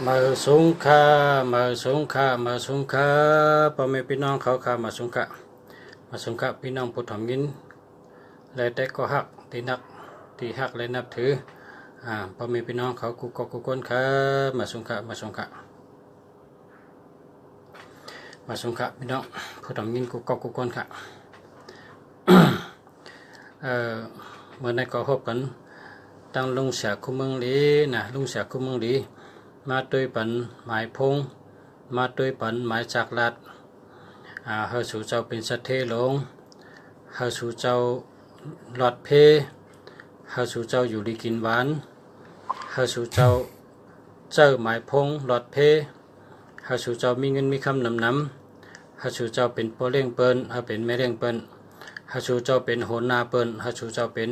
มาสงค่ามาสงค่ามาสงค่าพ่อแม่พี่น้องเขาข้ามาสงค่ามาสงค่าพี่น้องผู้ทำยินและแต่ก็ฮักที่นักที่ฮักและนับถือพ่อแม่พี่น้องเขากูก็กูคนข้ามาสงค่ามาสงค่ามาสงค่าพี่น้องผู้ทำยินกูก็กูคนค่ะเมื่อในก็พบกันตั้งลุงเสียคุเมืองดีนะลุงเสียคุเมืองดีมาด้วยปันหมายพงมาด้วยปันหมายจากลัดเฮาสู่เจ้าเป็นสัตเทหลงเฮาสู่เจ้าหลอดเพเฮาสู่เจ้าอยู่ดีกินหวานเฮาสู่เจ้าหมายพงหลอดเพเฮาสู่เจ้ามีเงินมีคำนำเฮาสู่เจ้าเป็นพ่อเลี้ยงเปิ้นเฮาเป็นแม่เลี้ยงเปิ้นเฮาสู่เจ้าเป็นโหนาเปิ้นเฮาสู่เจ้าเป็น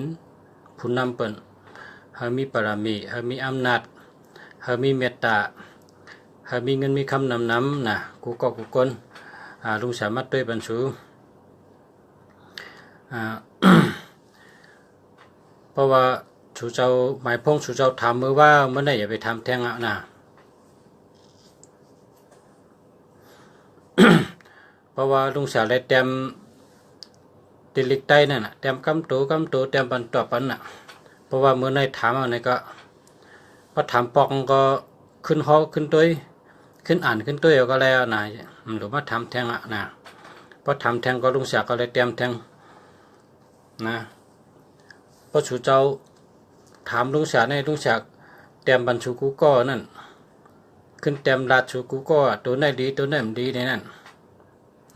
ผู้นำเปิ้นเฮามีปรามีเฮามีอำนาจเฮามีเมตตาเฮามีเงินมีคำนำนะกูก็กูคนลุงสามารถด้วยบรรสูเพราะว่าชูเจ้าหมายพงชูเจ้าถามมือว่าเมื่อไหร่อย่าไปทำแท้งนะเพราะว่าลุงสาวได้เต็มติลิกใต้นั่นน่ะเต็มกำตูเต็มบรรทบปันน่ะเพราะว่าเมื่อไหร่ถามอะไรก็พอถามปอกก็ขึ้นหอขึ้นตัวขึ้นอ่านขึ้นตัวก็แล้วนะหรือว่าทำแทงนะพอทำแทงก็ลุงเสียก็เลยเตรียมแทงนะพอชูเจ้าถามลุงเสียในลุงเสียเตรียมบรรชุกูก็นั่นขึ้นเตรียมราชูกูก็ตัวไหนดีตัวไหนไม่ดีในนั่น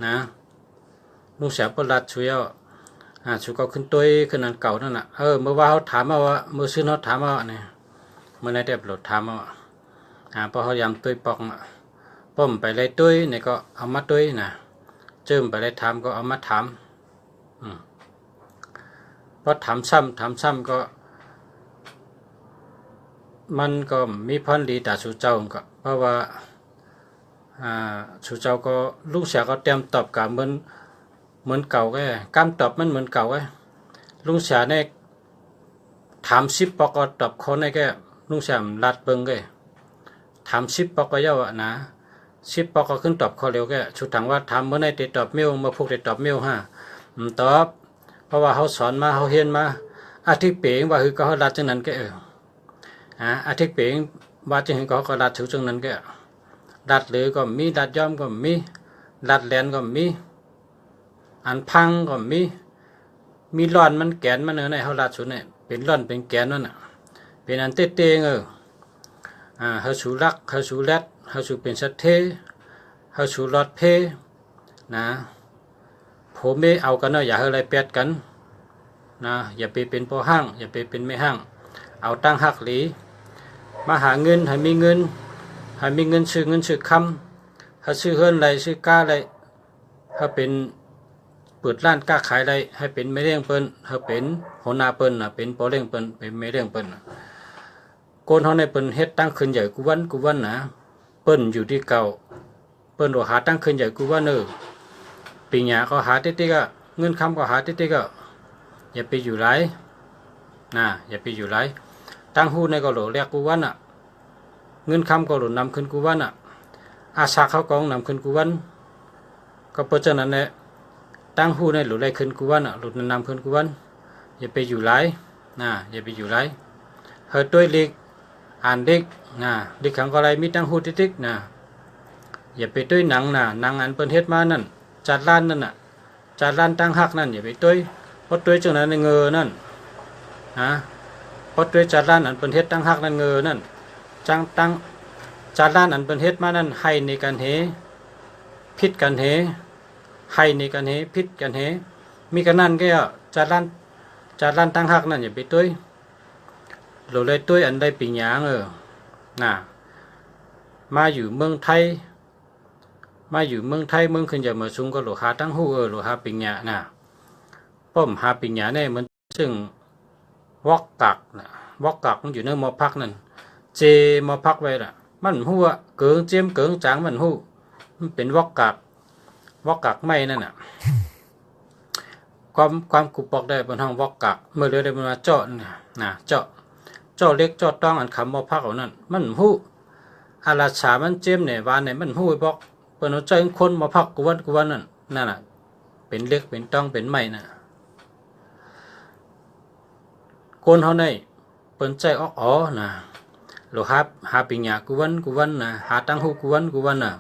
นะลุงเสียพอราชูชูก็ขึ้นตัวขึ้นอันเก่านั่นน่ะเมื่อว่าเขาถามว่าเมื่อซื้อเขาถามว่าเนี่ยเมื่อไหร่เด็บหลุดถามว่าพอเขายำตัวปอกป้อมไปเลยตัวเนี่ยก็เอามาตัวนะเจิมไปเลยถามก็เอามาถามพอถามซ้ำก็มันก็มีพันดีแต่สู่เจ้าก็เพราะว่าสู่เจ้าก็ลูกเสียก็เตรียมตอบกับเหมือนเก่าแกกำตอบมันเหมือนเก่าแกลุงเสียเนี่ยถาม10 ปอกก็ตอบคนในแกลุงเสียลัดเบิ่งแกถาม10 ปอกก็เยอะนะ10 ปอกก็ขึ้นตอบข้อเร็วแกชุดถังว่าถามเมื่อไหร่ติดตอบเมลมาพวกติดตอบเมลตอบเพราะว่าเขาสอนมาเขาเรียนมาอาทิตย์เป๋งว่าคือเขาลัดจังนั้นแกอาทิตย์เป๋งว่าจังเขาก็ลัดถึงจังนั้นแกลัดหรือก็มีลัดย่อมก็มีลัดแหลนก็มีอันพังก็มีร่อนมันแกนมันในเขาลัดสุดเนี่ยเป็นร่อนเป็นแกนนั่นน่ะเป็นอันเต้งเขาสูรักเขาสูแรดเขาสูเป็นสัตเทเขาสูรอดเพนะผมไม่เอากันเนาะอย่าให้อะไรแปดกันนะอย่าไปเป็นพอห้างอย่าไปเป็นไม่ห้างเอาตั้งหักหลีมาหาเงินให้มีเงินซื้อคำให้ซื้อเฮิรนอะไรซื้อกล้าอะไรให้เป็นเปิดร้านกล้าขายอะไรให้เป็นไม่เลี้ยงเปิ้นให้เป็นหัวหน้าเปิ้นเป็นพอเลี้ยงเปิ้นเป็นไม่เลี้ยงเปิ้นโกนเขาในเปิ้นเฮ็ดตั้งขึ้นใหญ่กูวันนะเปิ้นอยู่ที่เก่าเปิ้นว่าหาตั้งขึ้นใหญ่กูวันปีหยาก็หาติ๊กก็เงินคำก็หาติ๊กก็อย่าไปอยู่ไรอย่าไปอยู่ไรตั้งหูในก็โหลแรกกูวันเงินคำก็โหลนำขึ้นกูวันอาสาเขากองนำขึ้นกูวันก็เพราะฉะนั้นเนี่ยตั้งหูในโหลแรกขึ้นกูวันโหลนำขึ้นกูวันอย่าไปอยู่ไรอย่าไปอยู่ไรเฮ้ยตัวเล็กอ่านเด็กเด็กขังก็ไรมีตั้งหูติ๊กอย่าไปตัวหนังอันเปิ้นเฮ็ดมานั่นจัดร้านนั่นจัดร้านตั้งหักนั่นอย่าไปตัวเพราะตัวจังนั้นเงอนั่นเพราะตัวจัดร้านอันเปิ้นเฮ็ดตั้งหักนั่นเงอนั่นตั้งจัดร้านอันเปิ้นเฮ็ดมานั่นให้ในการเฮพิษกันเฮให้ในการเฮพิษกันเฮมีกันนั่นก็จัดร้านตั้งหักนั่นอย่าไปตัวเราเลยตัวอันได้ปีหยางมาอยู่เมืองไทยเมืองขึ้นจากเมืองซุงก็หลวหาตั้งหูหลวหาปิงหยาป้อมหาปิงหยาเนี่ยมันซึ่งวอกกักมันอยู่ในมอพักนั่นเจมอพักไว้มันหัวเกิงเจียมเกิงจางมันหูมันเป็นวอกกักไม่นั่นความกุปอกได้บนห้องวอกกักเมื่อเรือได้มาเจาะเจาะเล็กเจาะต้องอันคำมอพักเอานั่นมันหู อาราชามันเจ็มเนี่ยวานเนี่ยมันหู้บอกเปิ้นเอาใจคนมาพักกวนนั่นน่ะเป็นเล็กเป็นต้องเป็นไม้น่ะคนเฮาได้เปิ้นใจอ้อน่ะโลหาปิญญากวนน่ะหาตังหูกวนน่ะ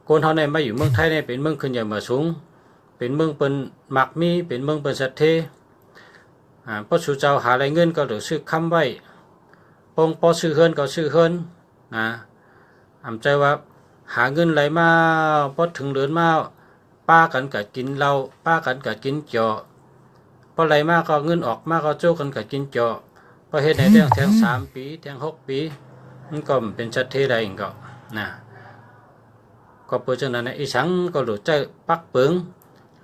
คนเฮาได้มาอยู่เมืองไทยเนี่ยเป็นเมืองขึ้นใหญ่มาสูงเป็นเมืองเปิ้นมักมีเป็นเมืองเปิ้นสัทเทพระสุเจ้าหาอะไรเงินก็เหลือซื้อคำไว้ปงพอซื้อเฮือนก็ซื้อเฮือนนะอำใจว่าหาเงินไหลมาพอถึงเดือนมาป้ากันกัดกินเหล้าป้ากันกัดกินเจาะพอไหลมาก็เงินออกมาก็โจ้กันกัดกินเจาะพอเฮ็ดในเรื่องแทง3 ปีแทง6 ปีมันก็เป็นชัดเทได้เองก็นะก็เปิดจังนั้นอีสังก็หลุดใจปักเปิง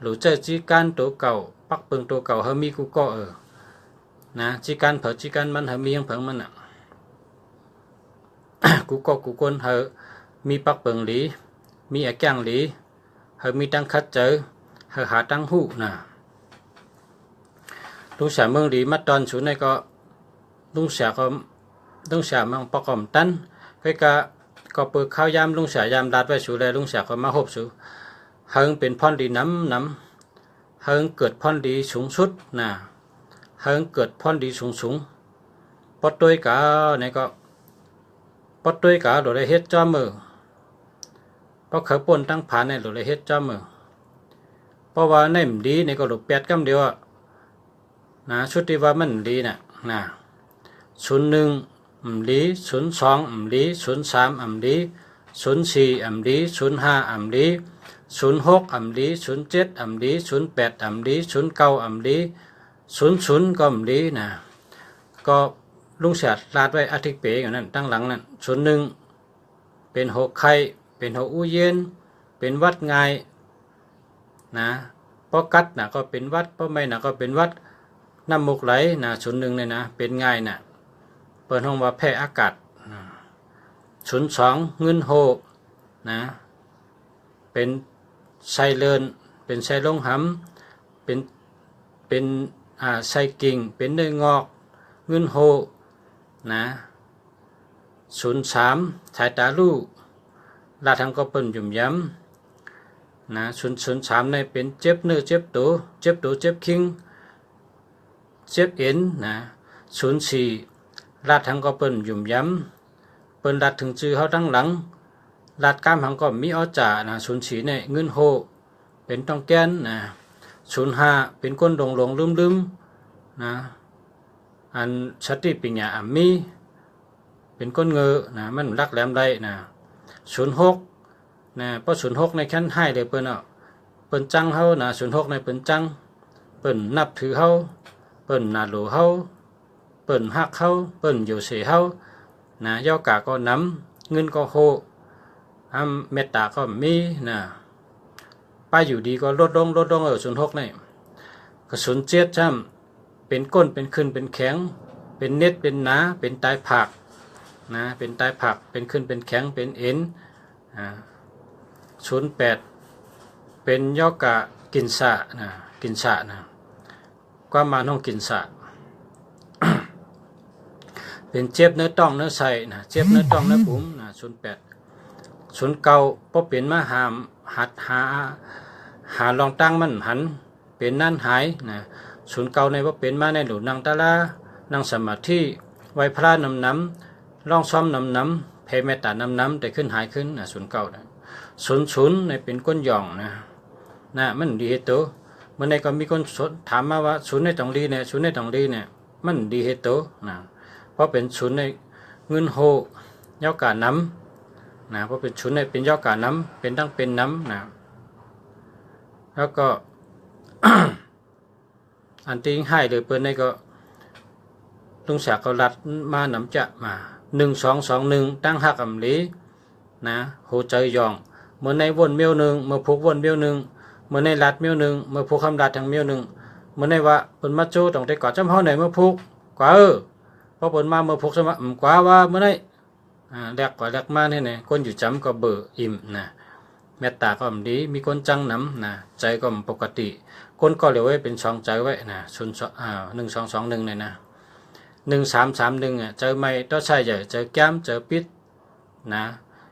หลุดใจจีการตัวเก่าปักเปิงตัวเก่าเฮามีกูก็นะจีการเผาจีการมันเฮามียังเผิงมันกูก็กูคนเฮามีปักเปิงหลีมีแก้งหลีเฮามีตั้งคัดเจอเฮาหาตั้งหูนะลุงเสียเมืองหลีมาตอนสูในก็ลุงเสียมังประกอบตันก็เปิดข้าวยามลุงเสียยามดัดไว้สูเลยลุงเสียก็มาหบสูเฮาเป็นพรดีน้ำเฮาเกิดพรดีสูงสุดนะเฮาเกิดพรดีสูงปอต้วยกาเนี่ยก็ปอต้วยกาโดได้เฮ็ดจ้อมือเพราะเขาป่นตั้งผ่านเนี่ยโดได้เฮ็ดจ้อมือเพราะว่าในมันดีเนี่ยก็หลุด8 กำเดียวนะชุดที่ว่ามันดีนะ01ดี02ดี03ดี04ดี05ดี06ดี07ดี08ดี09ดี00ก็ดีนะก็ลุงเสียลาดไว้อาทิตย์เป๋อย่างนั้นตั้งหลังนั้น01เป็นหกไข้เป็นหกอู้เย็นเป็นวัดง่ายนะเพราะกัดนะก็เป็นวัดเพราะไม่นะก็เป็นวัดน้ำมูกไหลนะ01เนี่ยนะเป็นง่ายนะเปิดห้องว่าแพ้อากาศ02เงินโหนะเป็นไซเลินเป็นไซลงหำเป็นไซกิ่งเป็นเนื้องอกเงินโหนะ03สายตาลู่ลาทางก็เปิ้นยุ่มย้ำนะ03ในเป็นเจ็บเนื้อเจ็บตัวเจ็บคิงเจ็บเอ็นนะ04ลาดทางก็เปิ้นยุ่มย้ำเปิ้นลาดถึงจื้อเฮาทั้งหลังลาดกามหังก็มีอ้อจ่านะ04ในเงินโหเป็นต้องแก้นนะ05เป็นก้นลงลืมนะอันสติปัญญามีเป็นก้นเงอนะมันรักแหลมได้นะ06นะเพราะ06ในขั้นให้เลยเปิ้นเปิ้นจังเฮานะ06ในเปิ้นจังเปิ้นนับถือเฮาเปิ้นนาโลเฮาเปิ้นฮักเฮาเปิ้นอยู่เสเฮานะย่อกาก็นำเงินก็โหเมตตาก็มีนะป้าอยู่ดีก็ลดลง06นี่ก็07จ้ำเป็นก้นเป็นขึ้นเป็นแข็งเป็นเน็ดเป็นหนาเป็นตายผักนะเป็นตายผักเป็นขึ้นเป็นแข็งเป็นเอ็น08เป็นย่อกะกินสะนะความมาน้องกินสะ เป็นเจ็บเนื้อต้องเนื้อใส่นะเจ็บเนื้อต้องเนื้อปุ๋มนะ08 09พอเป็นมาหัดหาลองตั้งมันหันเป็นนั่นหายนะ09ในว่าเป็นมาในหลุนางตาลานางสมาธิไว้พระน้ำล่องซ้อมน้ำเพเมตตาน้ำแต่ขึ้นหายขึ้นนะ09นะ00ในเป็นก้นหย่องนะมันดีเหตุเมื่อในก็มีคนถามมาว่า0ในต้องดีเนี่ย0ในต้องดีเนี่ยมันดีเหตุนะเพราะเป็น0ในเงินโหย่อกาน้ำนะเพราะเป็น0ในเป็นย่อกาน้ำเป็นตั้งเป็นน้ำนะแล้วก็ อันที่ให้เลยเปิ้นในก็ลุงศักดิ์ก็รัดมาน้ำจะมา1221ตั้งหักอำลีนะโหใจยองเมื่อในวนเมียวหนึ่งเมื่อผูกวนเมียวหนึ่งเมื่อในรัดเมียวหนึ่งเมื่อผูกคำรัดทางเมียวหนึ่งเมื่อในว่าเปิ้นมาโจต้องได้กอดจำเฮาไหนเมื่อผูกกว่าพอเปิ้นมาเมื่อผูกสมะกว่าว่าเมื่อไหร่แลกกว่าแลกมาเนี่ยนะคนอยู่จำก็เบื่ออิ่มนะเมตตาก็ดีมีคนจังน้ำนะใจก็ปกติคนก็เหลียวไว้เป็น2ใจไว้นะ1221เนี่ยนะ1331เจอไม่ต้องใช่เจอแก้มเจอปิด นะ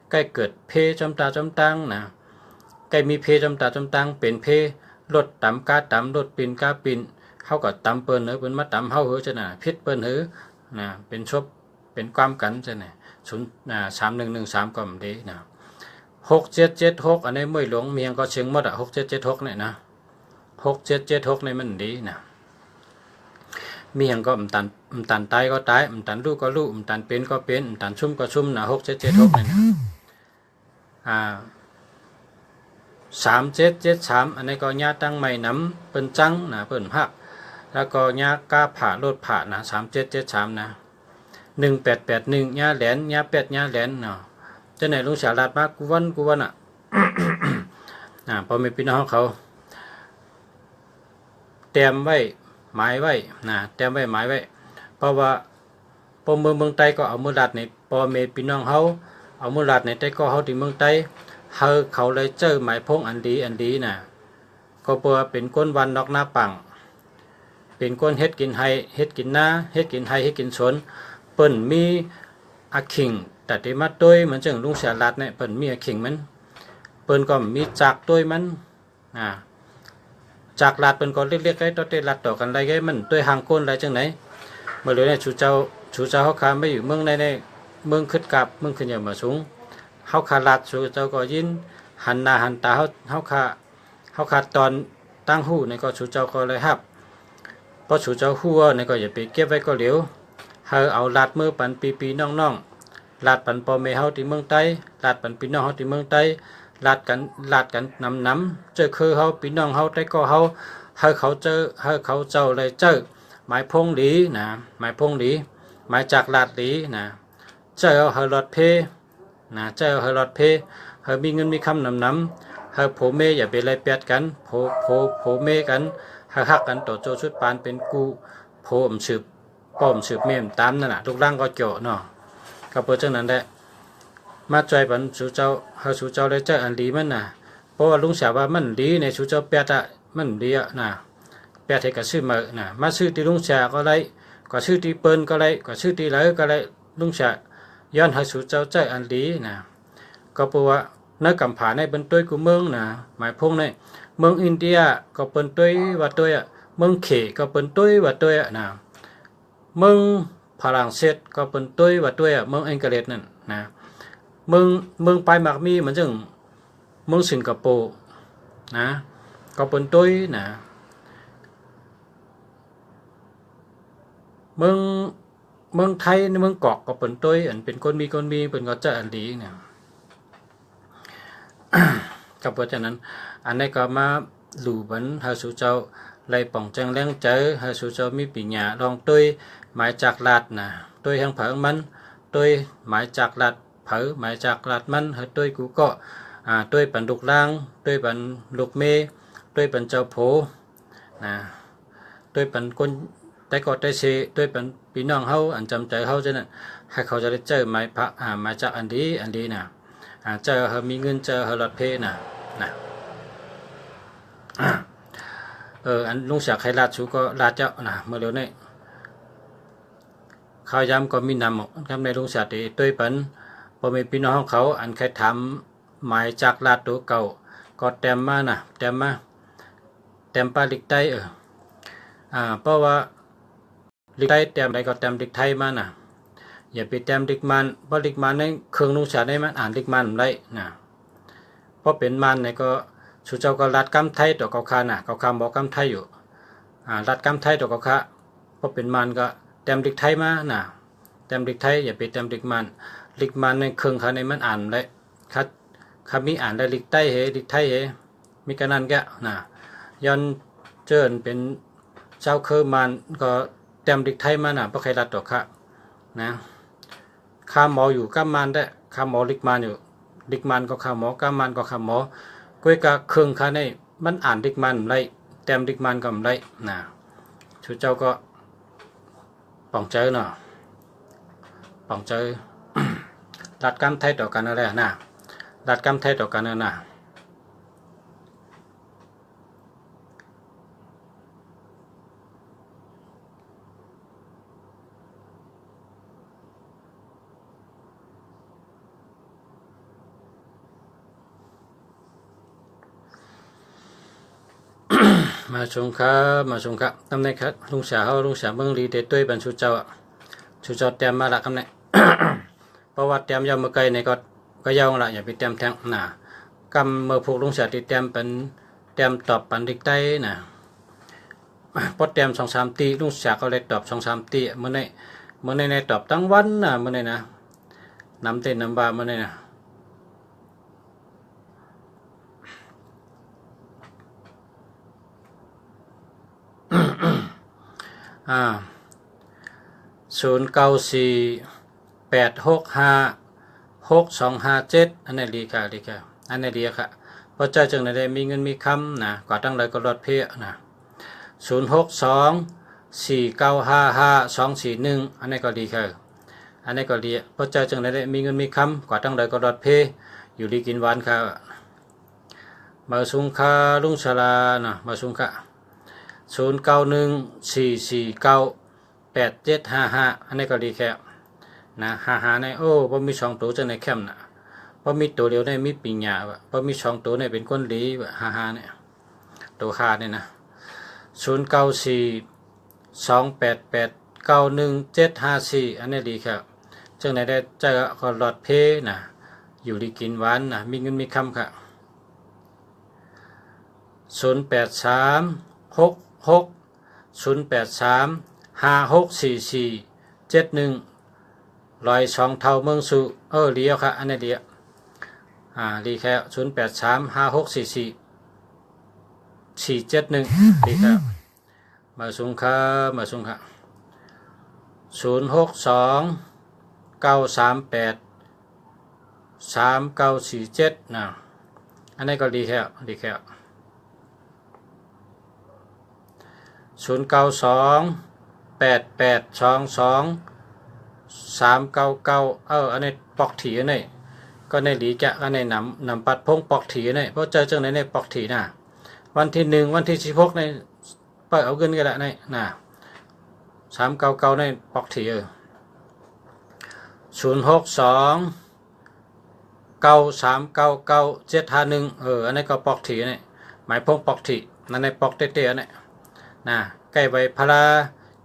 ใกล้เกิดเพจำตาจำตังนะใกล้มีเพจำตาจำตังเป็นเพรถตำกาตำรถปินกาปินเฮาก็ตำเปิ้นเปิ้นมาตำเฮาจังน่ะพิษเปิ้นนะเป็นชบเป็นความกันจังน่ะ3113ก็มดีนะ6776อันนี้มวยหลวงเมียงก็เชียงหมดอ่ะ6776เนี่ยนะ6776ในมันดีนะมีอย่างก็ตันตายก็ตายตันลูกก็ลูกตันเป็นก็เป็นตันชุ่มก็ชุ่มนะ6776เนี่ยนะ3773อันนี้ก็ญาตั้งใหม่น้ำเปิ้นจังนะเปิ้นฮักแล้วก็ญากาผ่ารถผ่านะ3773นะ1881ญาแหลนญาเป็ดญาแหลนเนาะจะไหนลุงสาลาดมากกูวันอ่ะ พอมีพี่น้องเขาเตรียมไว้หมายไว้นะเตรียมไว้หมายไว้เพราะว่าพอเมืองใต้ก็เอามือลัดในพอมีพี่น้องเขาเอามือลัดในใต้ก็เขาที่เมืองใต้เขาเลยเจอหมายพงอันดีนะก็เพื่อเป็นก้นวันนอกหน้าปังเป็นก้นเฮ็ดกินไฮเฮ็ดกินนาเฮ็ดกินไฮเฮ็ดกินสวนเปิ้นมีอาขิงแต่ที่มาต้วยเหมือนจังลุงเสียลัดเนี่ยเปิ้นมีอาขิงมันเปิ้นก็มีจักต้วยมันจากลัดเปิ้นก็เรียกๆได้ต่อเตลัดต่อกันไรไงมันต้วยหางก้นไรจังไหนเมื่อเลยเนี่ยชูเจ้าเขาขาไม่อยู่เมืองในเมืองขึ้นกับเมืองขึ้นอย่างมาสูงเขาขาลัดชูเจ้าก็ยินหันหน้าหันตาเขาขาตอนตั้งหูในก็ชูเจ้าก็เลยฮับเพราะชูเจ้าหูในก็อย่าไปเก็บไว้ก็เหลียวเอาลัดมือปันปีน้องลัดปันปอเมเฮาที่เมืองใต้ลัดปันพี่น้องเฮาที่เมืองใต้ลัดกันน้ำเจอคือเฮาพี่น้องเฮาใต้ก็เฮาเขาเจ้าเลยเจอหมายพงหลีนะหมายพงหลีหมายจากลัดหลีนะเจอเฮาลอดเพนะเจอเฮาลอดเพเฮามีเงินมีคำน้ำเฮาโผเมอย่าไปไล่แปดกันโผเมกันเฮาฮักกันต่อโจชุดปานเป็นกูโผสืบป้อมสืบเมมตามนั่นน่ะทุกร่างก็เจาะเนาะก็เปิดจังนั้นแหละมาใจปันสู่เจ้าเฮาสู่เจ้าเลยเจ้าอันดีมันน่ะเพราะว่าลุงสาวว่ามันดีในสู่เจ้าแปดอ่ะมันดีอ่ะนะแปดให้ก็ซื้อมาน่ะมาซื้อที่ลุงสาวก็ได้ก็ซื้อที่เปิ้นก็ได้ก็ซื้อที่ไหลก็ได้ลุงสาวย้อนเฮาสู่เจ้าเจ้าอันดีนะก็เพราะว่าในกำผาในเป็นต้วยกูเมืองน่ะหมายพงในเมืองอินเดียก็เป็นต้วยว่าต้วยอ่ะเมืองเขก็เป็นต้วยว่าต้วยอ่ะนะเมืองฝรั่งเศสก็เป็นต้วยว่าต้วยอ่ะเมืองอังกฤษนั่นนะเมืองไปหมากมีเหมือนจังเมืองสิงคโปร์นะก็เป็นต้วยนะเมืองไทยในเมืองเกาะก็เป็นต้วยอันเป็นคนมีเป็นก็จะอันดีเนี่ยก็เพราะฉะนั้นอันนี้ก็มาหลู่บันเฮาสู่เจ้าไล่ป่องจังแรงเจอเฮาสู่เจ้ามีปีหญ้าลองต้วยหมายจากลาดนะต้วยแห่งเผงมันต้วยหมายจากลาดเผอหมายจากลาดมันเฮาต้วยกูก็ต้วยปันลูกล่างต้วยปันลูกเมต้วยปันเจ้าโผนะต้วยปันคนแต่ก็ได้เชต้วยปันพี่น้องเฮาอันจำใจเฮาจังนั้นให้เขาจะได้เจอหมายพระหมายจากอันดีนะเจอเฮามีเงินเจอเฮาหลอดเพนะอันลุงเสียใครลาดชูก็ลาดเจ้านะเมื่อเร็วนี้ข้าวยำก็มีนำคำในลุงเสียตีต้วยปันพอมีพี่น้องเขาอันใครทำหมายจากลาดตัวเก่าก็เต็มมานะเต็มปลาลิกไตเพราะว่าลิกไตเต็มใดก็เต็มลิกไทยมานะอย่าไปเต็มลิกมันเพราะลิกมันในเครื่องลุงเสียได้มันอ่านลิกมันได้นะเพราะเป็นมันในก็ชูเจ้าก็รัดกำไทยตัวเกาคาน่ะเกาคาบอกกำไทยอยู่รัดกำไทยตัวเกาคาเพราะเป็นมันก็เต็มลิกไทยมาน่ะเต็มลิกไทยอย่าไปเต็มลิกมันในเครื่องเขาในมันอ่านได้คัดมีอ่านได้ลิกไทยลิกไทยมีกันนั่นแกน่ะย้อนเจิญเป็นเจ้าเคอมันก็เต็มลิกไทยมาน่ะเพราะใครรัดตัวค่ะนะข้าหมออยู่ก้ามันได้ข้าหมอลิกมันอยู่ลิกมันก็ข้าหมอก้ามันก็ข้าหมอก้วยกะเครื่องค่ะในมันอ่านลิกมันไรเต็มลิกมันก็ไรนะชูเจ้าก็ป่องเจอเนาะป่องเจอ รัดกำไทยต่อกันอะไรนะรัดกำไทยต่อกันนะ มาชงครับมาชงครับตำแหน่งครับลุงเสียเขาลุงเสียเมืองลีเดตุ้ยบรรชุเจ้าชูเจ้าเตรียมมาละคำเนี่ย เพราะว่าเตรียมยาวเมื่อไกลในก็ยาวละอย่าไปเตรียมแทงหนากำเมื่อผูกลุงเสียที่เตรียมเป็นเตรียมตอบปันดิกได้นะพอเตรียม2-3 ตีลุงเสียก็เลยตอบ2-3 ตีเมื่อในตอบทั้งวันนะเมื่อในนะน้ำเต้นน้ำบาเมื่อในนะ0948656257อันนี้ดีค่ะอันนี้ดีค่ะเพราะเจ้าจึงได้มีเงินมีคำนะกว่าตั้งไรก็รอดเพียนะ0624955241อันนี้ก็ดีค่ะอันนี้ก็ดีเพราะเจ้าจึงได้มีเงินมีคำกว่าตั้งไรก็รอดเพียอยู่ดีกินหวานค่ะมาสุงค่าลุงชลานะมาสุงค่า0914498755อันนี้ก็ดีแค่นะ55ในโอ้บ่มี2ตัวจังในแคมป์นะบ่มีตัวเดียวในมีปิญญาบ่มี2ตัวในเป็นคนดี55เนี่ยตัวค่าเนี่ยนะ094288915754อันนี้ดีครับจังไหนได้จะก็หลอดเพนะอยู่ดีกินหวานนะมีเงินมีคำค่ะ083660864471 เท่าเมืองสุเลี้ยวค่ะอันนี้เดียวดีแค่0835644471ดีครับมาสุงค่ะ0629383947นะอันนี้ก็ดีแค่0928822399อันนี้ปอกถีอันนี้ก็ในดีจะอันนี้นำปัดพงปอกถีอันนี้เพราะเจอจังในปอกถีนะวันที่1วันที่16ในเปิดเอาเงินก็ได้ในนะ399ในปอกถี0629399751อันนี้ก็ปอกถีนี่หมายพงปอกถีนั่นในปอกเตี้ยๆนี่นะใกล้ใบพลา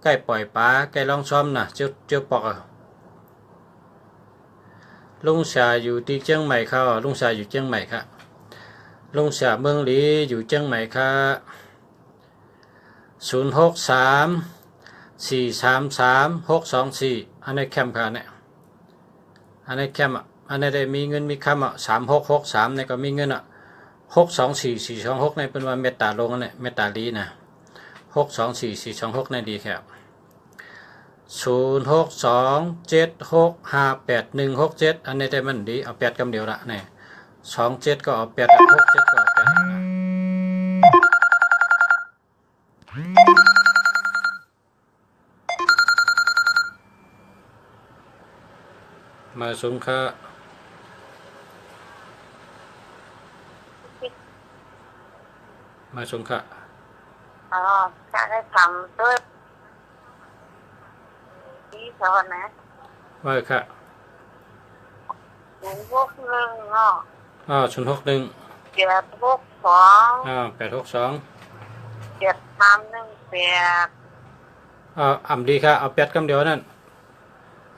ใกล้ปล่อยปลาใกล้ลองซ้อมนะเจียวปอกลุงเสียอยู่ที่เชียงใหม่ครับลุงเสียอยู่เชียงใหม่ครับลุงเสียเมืองลีอยู่เชียงใหม่ครับ0634336624อันนี้แคมป์ค่ะเนี่ยอันนี้แคมป์อันนี้ได้มีเงินมีคำ3663เนี่ยก็มีเงิน624426ในเป็นวันเมตตาลงเนี่ยเมตตาลีนะ624426ในดีครับ0627658167อันนี้ได้มันดีเอา8กำเดียวละเนี่ย27ก็เอา8 67ก็เอา8มาสงค่ะจะได้ทำด้วยที่สอนนะว่าค่ะ061เนาะ061 862 862 7318อำดีค่ะเอา8กำเดียวนั่น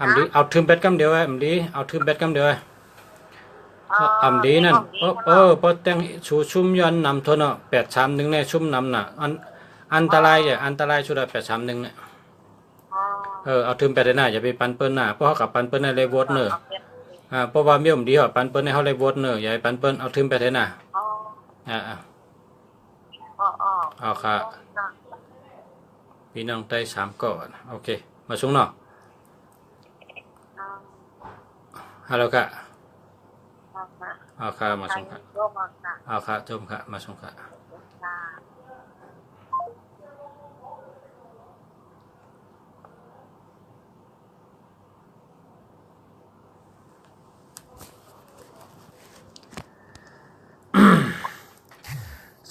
อำดีเอาทึม8กำเดียวไว้อำดีเอาทึม8กำเดียวไว้อำดีนั่นพอแต่งชุ่มย้อนนำทน831ในชุ่มนำน่ะอันตรายชุด831เนี่ยเอาทึม8ได้น่ะอย่าไปปันเปิ้นน่ะเพราะเขากับปันเปิ้นในเลยโหวตเนอเพราะว่ามีผมดีเหรอปันเปิ้นในเขาเลยโหวตเนออย่าไปปันเปิ้นเอาทึม8ได้น่ะเอาค่ะพี่น้องได้3ก่อนโอเคมาช่วงเนาะฮัลโหลค่ะเอาค่ะมาส่งค่ะเอาค่ะจมค่ะมาส่งค่ะ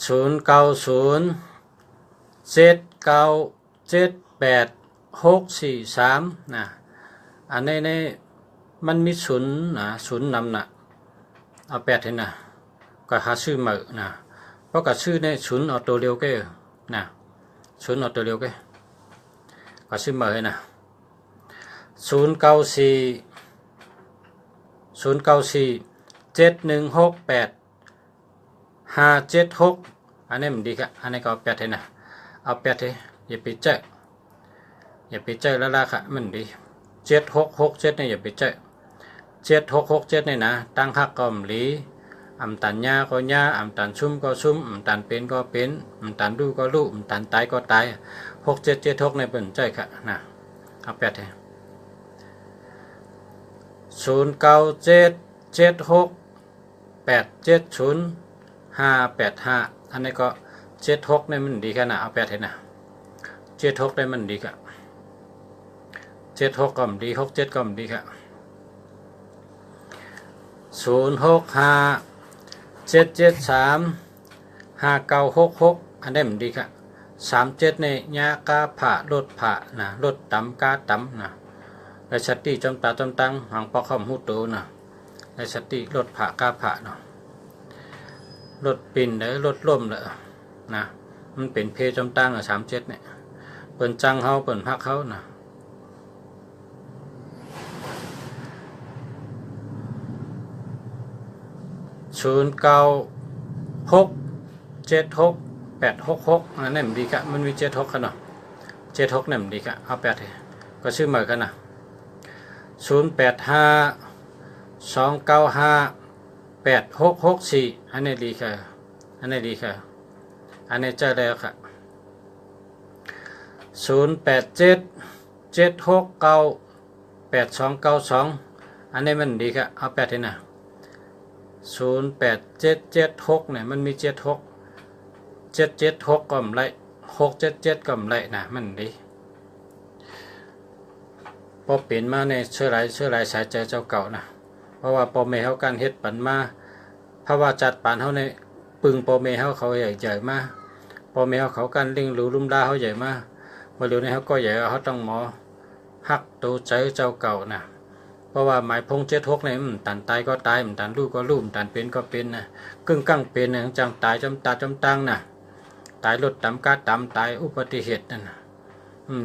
0907978643นะอันนี้มันมี0นะ0นำนะเอา8เห็นนะก็หาชื่อมานะเพราะกับชื่อใน0เอาตัวเดียวก็ นะศูนย์เอาตัวเร็วก็ซื้อมาให้นะ0947168 576อันนี้มันดีครับอันนี้ก็เอาแปดให้นะเอาแปดให้อย่าไปเจอแล้วล่ะค่ะมันดี7667เนี่ยอย่าไปเจอ7667เนี่ยนะตั้งหักก็มลีอำตันยาก็ยาอำตันซุ่มก็ซุ่มอำตันเป็นก็เป็นอำตันดูก็รู้อำตันตายก็ตาย6776ในเป็นใจค่ะนะเอาแปดให้0977687055อันนี้ก็76เนี่ยมันดีค่ะนะเอาแปดให้นะ76ได้มันดีค่ะ76ก็ดี67ก็ดีค่ะ06577359966อันนี้มันดีค่ะ37เนี่ยยากาผ่ารถผ่านะรถตำกาตำนะและชัตติจำตาจำตังหังปอกคำหูโตนะและชัตติรถผ่ากาผ่าเนาะรถปิ่นเลยรถล่มเลยนะมันเป็นเพจำตัง37เนี่ยเปิ่นจังเฮาเปิ่นพักเขานะ09676866อันนั้นดีกะมันมี76กันเนาะ76เนี่ยดีกะเอา8เลยก็ชื่อเหมือนกันนะ0852958664อันนี้ดีค่ะอันนี้ดีค่ะอันนี้เจอแล้วค่ะ0877698292อันนี้มันดีค่ะเอา8เลยนะ08776เนี่ยมันมี76 776ก็มไร677ก็มไรนะมันดีพอเปลี่ยนมาในเชื่อหลายสายใจเจ้าเก่านะเพราะว่าปอเมเขาการเฮ็ดปันมาเพราะว่าจัดปันเขาในปึงปอเมเขาใหญ่มาปอเมเขาการลิงหรูลุ่มดาเขาใหญ่มาเมื่อเร็วนี้เขาก็ใหญ่เขาต้องหมอหักตัวใจเจ้าเก่านะเพราะว่าหมายพง76เนี่ยตันตายก็ตายตันลูกก็ลูกตันเป็นก็เป็นนะกึ่งกั้งเป็นนะจังตายจำตาจำตังนะตายรถตำกาตำตายอุบัติเหตุนั่นนะ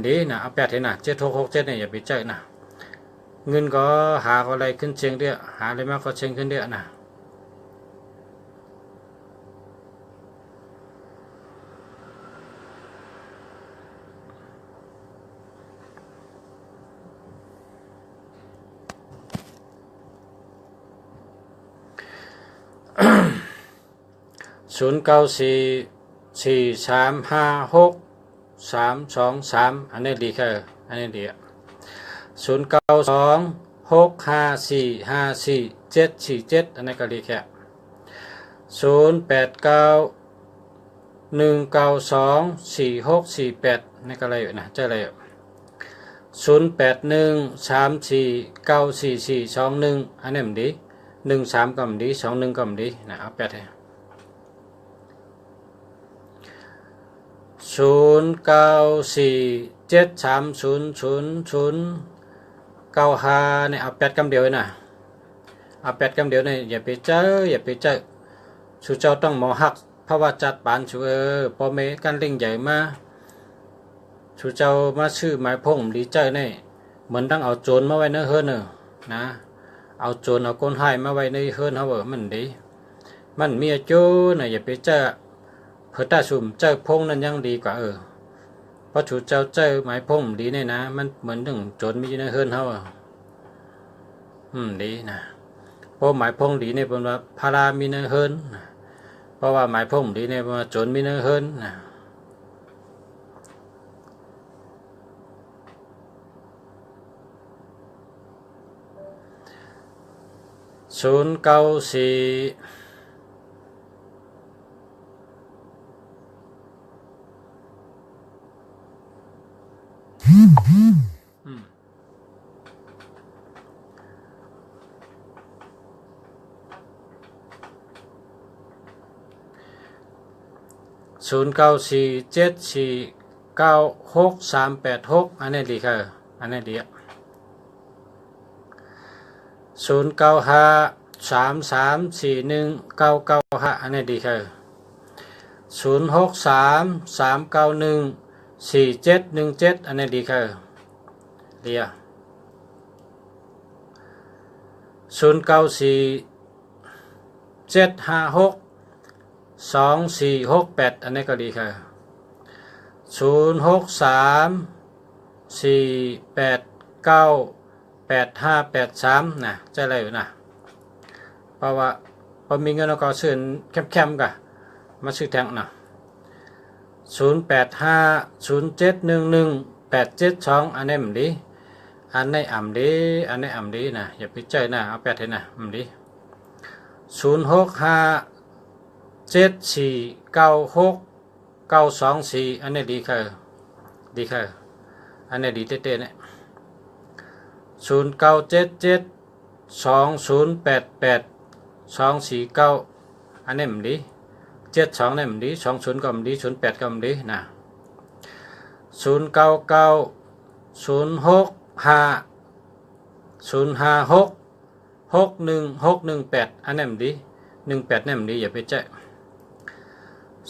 ดีนะเอา8ให้นะ7667เนี่ยอย่าไปเจอนะเงินก็หาอะไรขึ้นเชียงเดียวหาอะไรมากก็เชียงขึ้นเดียวนะ0944356323อันนี้ดีค่ะอันนี้ดี0926545447อันนี้ก็ดีแค่0891924648นี่ก็อะไรอยู่นะเจออะไรอยู่0813494421อันนี้มันดี13ก็มันดี21ก็มันดีนะเอา8ให้0947300095เนี่ยเอา8คำเดียวนะเอา8คำเดียวเนี่ยอย่าไปเจอชูเจ้าต้องหมอหักเพราะว่าจัดปานชูปอเมกันลิงใหญ่มาชูเจ้ามาชื่อหมายพงดีเจอเนี่ยเหมือนต้องเอาโจรมาไว้ในเฮือนนะเอาโจรเอาก้นหายมาไว้ในเฮือนเขามันดีมันมีโจนะอย่าไปเจอเพื่อตาสุ่มเจอพงนั้นยังดีกว่าเพราะชูเจ้าเจอหมายพงดีเนี่ยนะมันเหมือนถึงโจรมีในเฮือนเขาดีนะเพราะหมายพงดีเนี่ยเป็นว่าพารามีในเฮือนเพราะว่าหมายพงดีเนี่ยเป็นว่าโจรมีในเฮือนนะ0940947496386อันนี้ดีค่ะอันนี้ดี0953341995อันนี้ดีค่ะ 063 391 4717อันนี้ดีค่ะเรีย0947562468อันนี้ก็ดีค่ะ0634898583นะจะอะไรอยู่นะเพราะว่าพอมีเงินเราก็ซื้อแคมๆกันมาซื้อแทงนะ0850711872อันนี้มันดีอันนี้อ่ำดีอันนี้อ่ำดีนะอย่าไปใจนะเอาแปดให้นะมันดี0657496924อันนี้ดีค่ะดีค่ะอันนี้ดีเต้ๆเนี่ย09772088 อันนี้มันดี72นี่มันดี20ก็มันดี08ก็มันดีนะ0990566118อันนี้มันดี18นี่มันดีอย่าไปแจ้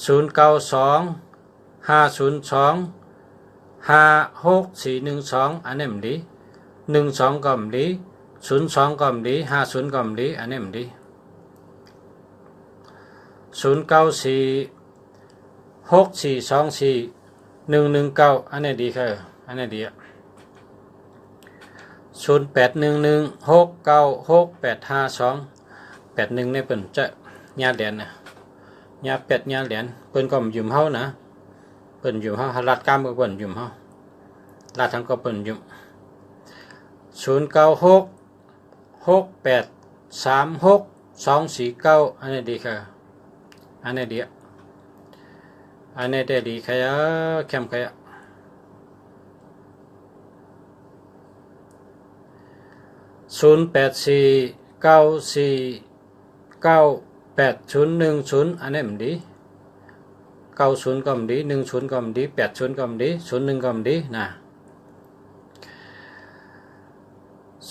092502561412อันนี้มันดี12ก็มันดี02ก็มันดี50ก็มันดีอันนี้มันดี0946424119อันนี้ดีค่ะอันนี้ดี081169685281นี่เปิ้นจะญาเหรียญนะญาเป็ดญาเหรียญเปิ้นก็ยืมเฮานะเปิ้นยืมเฮารัดกล้ามก็เปิ้นยืมเฮารัดทั้งก็เปิ้นยืม0966836249อันนี้ดีค่ะอันนี้ดีอันนี้ได้ดีค่ะเข้มค่ะ0849498010อันนี้มันดี90ก็มันดี10ก็มันดี80ก็มันดี01ก็มันดีนะ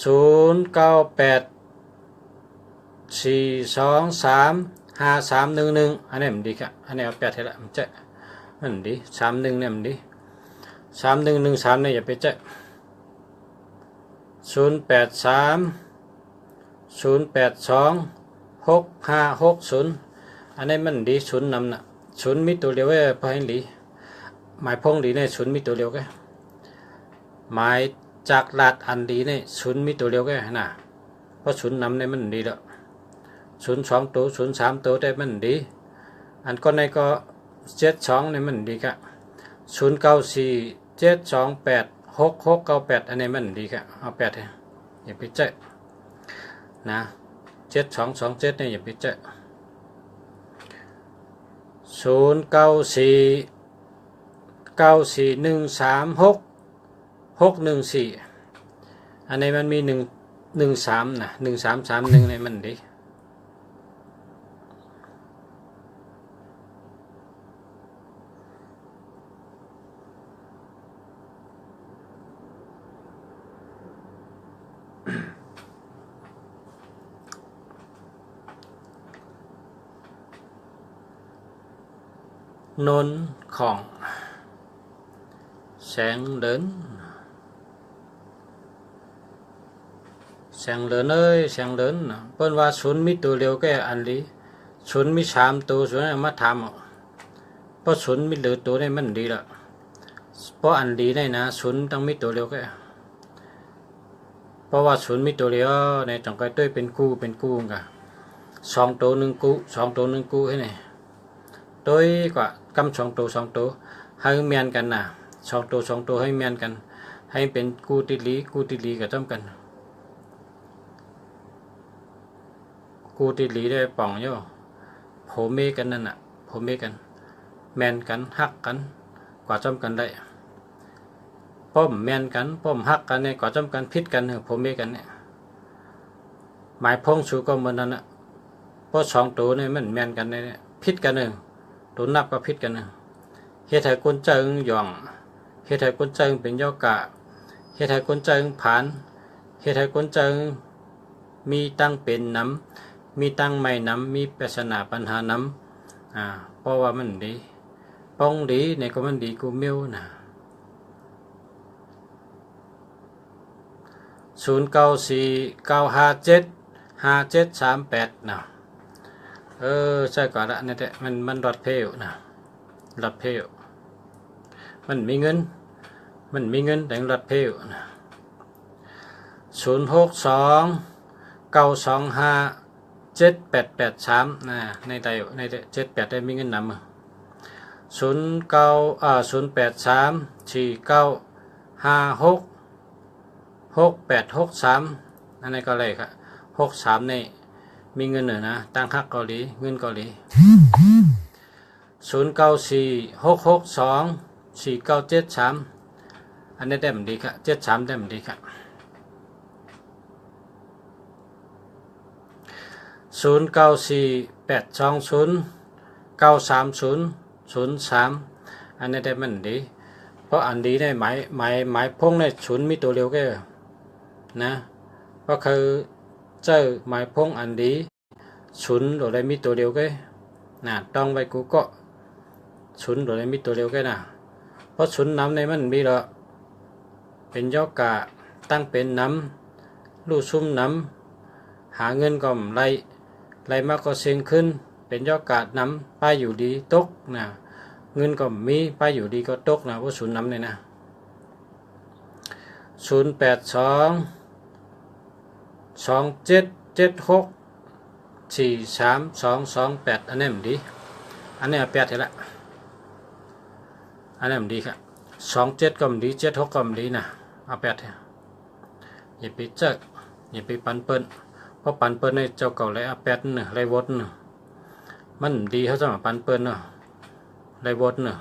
0984235311อันนี้มันดีค่ะอันนี้เอา8ให้ละมันจะมันดี31เนี่ยมันดี3113เนี่ยอย่าไปเจ๊0830826560อันนี้มันดี0นำนะ0มีตัวเดียวไว้พอให้ดีหมายพงดีเนี่ย0มีตัวเดียวแค่หมายจากลาดอันดีเนี่ย0มีตัวเดียวแค่นะเพราะ0นำเนี่ยมันดีแล้ว02ตัว03ตัวได้มันดีอันก็ในก็72เนี่ยมันดีค่ะ0947286698อันนี้มันดีค่ะเอา8ให้อย่าไปเจ๊นะ7227เนี่ยอย่าไปเจ๊0949413614อันนี้มันมี113นะ1331เนี่ยมันดีนนของแสงเดินเอ้ยแสงเดินเปิ้นว่า0มีตัวเดียวแค่อันนี้0มี3ตัว0มาถามเพราะ0มีเหลือตัวนี้มันดีละเพราะอันดีได้นะ0ต้องมีตัวเดียวแค่เพราะว่า0มีตัวเดียวในจังไกต้วยเป็นคู่กัน2ตัว1คู่2ตัว1คู่ให้นี่ต้วยกว่ากำ2ตัวให้เมียนกันนะ2ตัวให้เมียนกันให้เป็นคู่ติลีกับต้มกันกูติลีได้ป่องโย่โผเมกันนั่นน่ะโผเมกันแมนกันฮักกันกว่าจำกันได้ป้อมแมนกันป้อมฮักกันเนี่ยกว่าจำกันพิษกันโผเมกันเนี่ยหมายพงสูก็เหมือนนั้นน่ะเพราะ2ตัวเนี่ยมันแมนกันเนี่ยพิษกันตัวนับก็พิษกันเฮ็ดให้คนเจิงหย่องเฮ็ดให้คนเจิงเป็นโยกะเฮ็ดให้คนเจิงผ่านเฮ็ดให้คนเจิงมีตั้งเป็นน้ำมีตั้งไม่น้ำมีปริศนาปัญหาน้ำ เพราะว่ามันดีป้องดีในก็มันดีกูมิวนะ0949575738นะใช่ก่อนละนี่แหละมันรถเพลวนะรถเพลวมันมีเงินแต่งรถเพลวนะ0629257883นะใน78ได้มีเงินนำ0834956683อันนี้ก็เลยครับ63นี่มีเงินนะตั้งฮักเกาหลีเงินเกาหลี0946624973อันนี้ได้มันดีครับ73ได้มันดีครับ094820930003อันนี้ได้มันดีเพราะอันดีในหมายพงในศูนย์มีตัวเดียวแค่นะก็คือเจอหมายพงอันดีศูนย์โดยได้มีตัวเดียวแค่นะต้องไปกูก็ศูนย์โดยได้มีตัวเดียวแค่นะเพราะศูนย์น้ำในมันมีละเป็นยอกะตั้งเป็นน้ำลู่ซุ่มน้ำหาเงินก็ไล่มากก็เสียงขึ้นเป็นยอกาดน้ำป้ายอยู่ดีตกนะเงินก็มีป้ายอยู่ดีก็ตกนะว่าศูนย์น้ำเลยนะ082277643228อันนี้มันดีอันนี้8เท่าละอันนี้มันดีครับ27ก็มันดี76ก็มันดีนะเอา8อย่าไปเจออย่าไปปันเปิ้นเพราะปันเปิ้นในเจ้าเก่าไร8เนี่ยไรวดเนี่ยมันดีเขาจะมาปันเปิ้นเนาะไรวดเนี่ย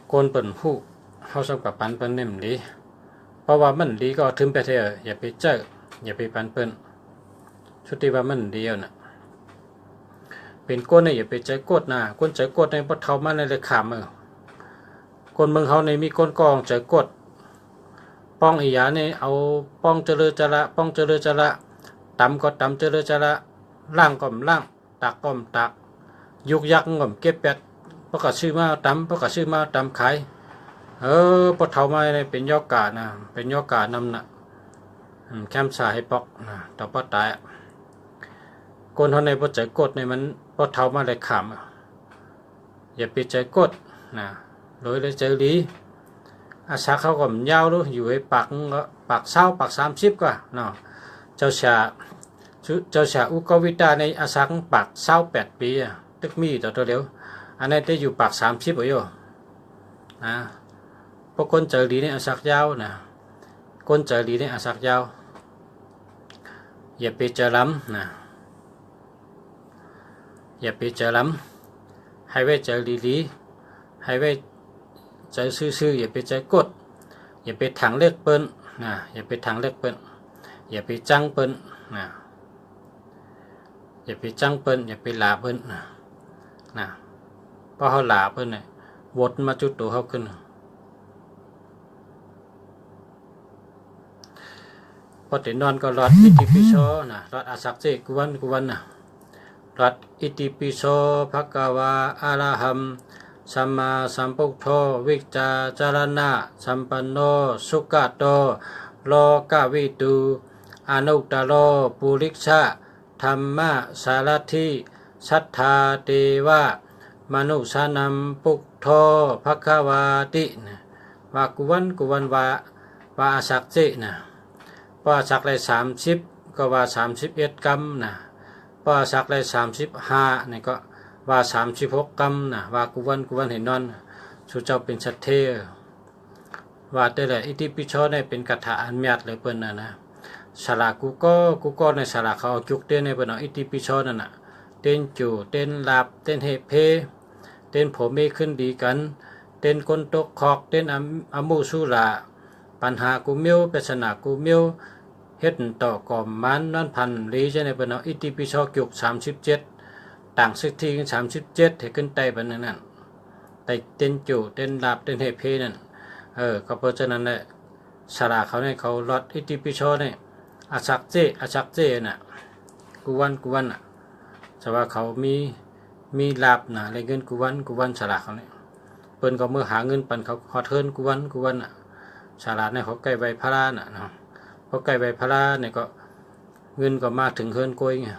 โกนเปิ้นผู้เขาชอบกับปันเปิ้นเนี่ยมันดีเพราะว่ามันดีก็ถึงไปเถอะอย่าไปเจออย่าไปปันเปิ้นชุดที่ว่ามันดีน่ะเป็นก้นเนี่ยอย่าไปใจกดนะก้นใจกดในพอเท่ามันในเลยขามก้นเมืองเขาในมีก้นกองใจกดป้องอีหยาเนี่ยเอาป้องเจริญจระป้องเจริญจระตำก็ตำเจริญจระล่างก็ล่างตักก็ตักยุกยักก็เก็บเป็ดเพราะก็ชื่อมาตำเพราะก็ชื่อมาตำขายพอเท่ามาในเป็นยอกานะเป็นยอกานำนะแคมสาให้ปอกนะต่อพอตายคนเขาในพอใจกดในมันพอเท่ามาเลยขำอย่าไปใจกดนะโดยเลยใจดีอาสาเขาก็มันยาวด้วยอยู่ให้ปากเศร้าปาก30กว่าเนาะเจ้าชาอุกวิตาในอาสาปากเศร้า8ปีตึกมีต่อตัวเดียวอันนี้ได้อยู่ปาก30อยู่นะพวกคนเจอดีในอาสายาวนะคนเจอดีในอาสายาวอย่าไปเจอล้ำนะอย่าไปเจอล้ำให้ไว้เจอดีให้ไว้เจอซื่ออย่าไปเจอกดอย่าไปถังเล็กเปิ้นนะอย่าไปถังเล็กเปิ้นอย่าไปจังเปิ้นนะอย่าไปจังเปิ้นอย่าไปหลาเปิ้นนะเพราะเขาหลาเปิ้นเนี่ยวนมาจุดตัวเขาขึ้นพอถึงนอนก็รอดอิติปิโสนะรอดอาศักเจกุวันนะรอดอิติปิโสภะคะวาอะระหัมสัมมาสัมพุทโธวิจาจารณะสัมปันโนสุขโตโลกวิตูอนุตตโรปุริชะธรรมะสารถิสัทธาเทวะมนุสานัมพุทโธภะคะวาติว่ากุวันว่าอาศักเจนะว่าสักได้30ก็ว่า31กรรมนะว่าสักได้35นี่ก็ว่า36กรรมนะว่ากุวันเห็นนอนสุเจ้าเป็นสัตเทว่าแต่ละอิติปิโสได้เป็นคาถาอันเมียดเลยเปิ้นนะสลากูก็ในสลาเขาจุกเต้นในเปิ้นอิติปิโสนั่นน่ะเต้นจู่เต้นลาบเต้นเฮเพเต้นผมมีขึ้นดีกันเต้นคนตกคอกเต้นอมูสุลาปัญหากูมิวปริศนากูมิวเฮ็ดต่อกอมมันนั่นพันลีใช่ในเปิ้นอิติปิโสจุก37ต่างสิทธิ37ให้ขึ้นไตบันนั้นไตเต้นจู่เต้นลาบเต้นเฮเพนั่นก็เพราะฉะนั้นแหละสลาเขาเนี่ยเขาลดอิติปิโสเนี่ยอาชักเจน่ะกุวันน่ะ แต่ว่าเขามีลาบนะอะไรเงินกูวันฉลาดเขาเนี่ยเปิ้นก็เมื่อหาเงินปันเขาฮอดเทินกูวันน่ะฉลาดเนี่ยเขาใกล้ใบพาราน่ะเนาะพอใกล้ใบพาราเนี่ยก็เงินก็มาถึงเฮินกล้วยไง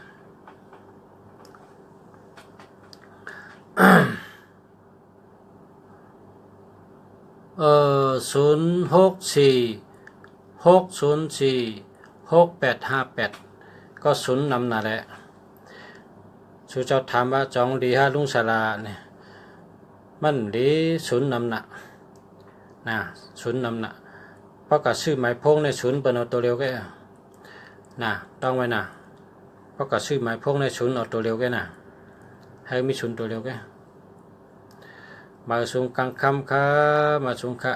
0646046858ก็ศูนย์นำน่ะแหละชูเจ้าถามว่าจองดีฮะลุงศาลาเนี่ยมันดีศูนย์นำน่ะนะศูนย์นำน่ะเพราะก็ซื้อหมายพงในศูนย์เปิ้นเอาตัวเร็วแกนะต้องไว้นะเพราะก็ซื้อหมายพงในศูนย์เอาตัวเร็วแกนะให้มีศูนย์ตัวเร็วแกมาสูงกลางคำค่ะมาสูงค่ะ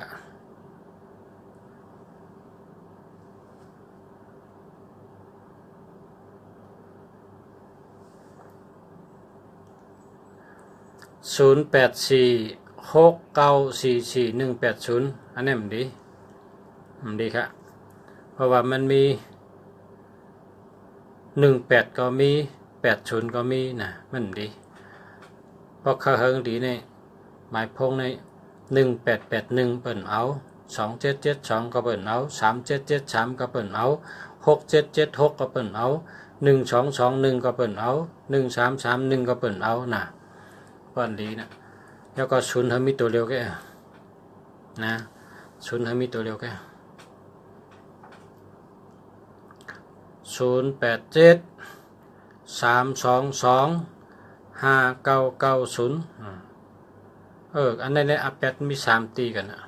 0846944180อันนี้มันดีครับเพราะว่ามันมี18ก็มี80ก็มีนะมันดีเพราะเขาเฮิงดีในหมายพงใน1881เปิ้นเอา2772ก็เปิ้นเอา3773ก็เปิ้นเอา6776ก็เปิ้นเอา1221ก็เปิ้นเอา1331ก็เปิ้นเอานะเปิ้นดีนะแล้วก็ศูนย์เฮามีตัวเร็วแกนะศูนย์เฮามีตัวเร็วแก0873225990อันนี้ใน8มี3ตีกันนะ